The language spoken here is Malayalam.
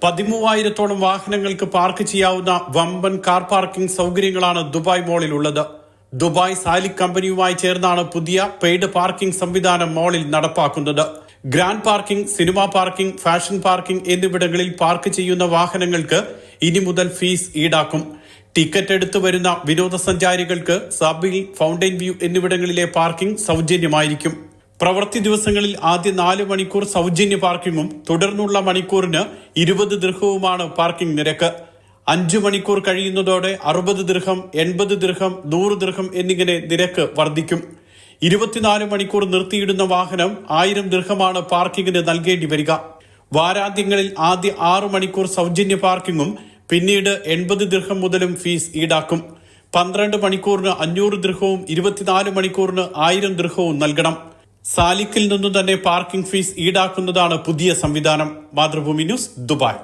13,000-ഓളം വാഹനങ്ങൾക്ക് പാർക്ക് ചെയ്യാവുന്ന വമ്പൻ കാർ പാർക്കിംഗ് സൗകര്യങ്ങളാണ് ദുബായ് മോളിൽ ഉള്ളത്. ദുബായ് സാലിക് കമ്പനിയുമായി ചേർന്നാണ് പുതിയ പെയ്ഡ് പാർക്കിംഗ് സംവിധാനം മോളിൽ നടപ്പാക്കുന്നത്. Grand parking, cinema parking, fashion parking എന്നിവിടങ്ങളിൽ പാർക്ക് ചെയ്യുന്ന വാഹനങ്ങൾക്ക് ഇനി മുതൽ ഫീസ് ഈടാക്കും. ടിക്കറ്റ് എടുത്തു വരുന്ന വിനോദസഞ്ചാരികൾക്ക് സബിൽ, ഫൗണ്ടൈൻ വ്യൂ എന്നിവിടങ്ങളിലെ പാർക്കിംഗ് സൗജന്യമായിരിക്കും. പ്രവൃത്തി ദിവസങ്ങളിൽ ആദ്യ 4 മണിക്കൂർ സൗജന്യ പാർക്കിങ്ങും തുടർന്നുള്ള മണിക്കൂറിന് 20 ദിർഹവുമാണ് പാർക്കിംഗ് നിരക്ക്. 5 മണിക്കൂർ കഴിയുന്നതോടെ 60 ദിർഹം, 80 ദിർഹം, 100 ദിർഹം എന്നിങ്ങനെ നിരക്ക് വർദ്ധിക്കും. 24 മണിക്കൂർ നിർത്തിയിടുന്ന വാഹനം 1000 ദിർഹമാണ് പാർക്കിങ്ങിന് നൽകേണ്ടി വരിക. വാരാന്ത്യങ്ങളിൽ ആദ്യ 6 മണിക്കൂർ സൗജന്യ പാർക്കിങ്ങും പിന്നീട് 80 ദിർഹം മുതലും ഫീസ് ഈടാക്കും. 12 മണിക്കൂറിന് 500 ദിർഹവും 24 മണിക്കൂറിന് 1000 ദിർഹവും നൽകണം. സാലിക്കിൽ നിന്നു തന്നെ പാർക്കിംഗ് ഫീസ് ഈടാക്കുന്നതാണ് പുതിയ സംവിധാനം. Mathrubhumi news, Dubai.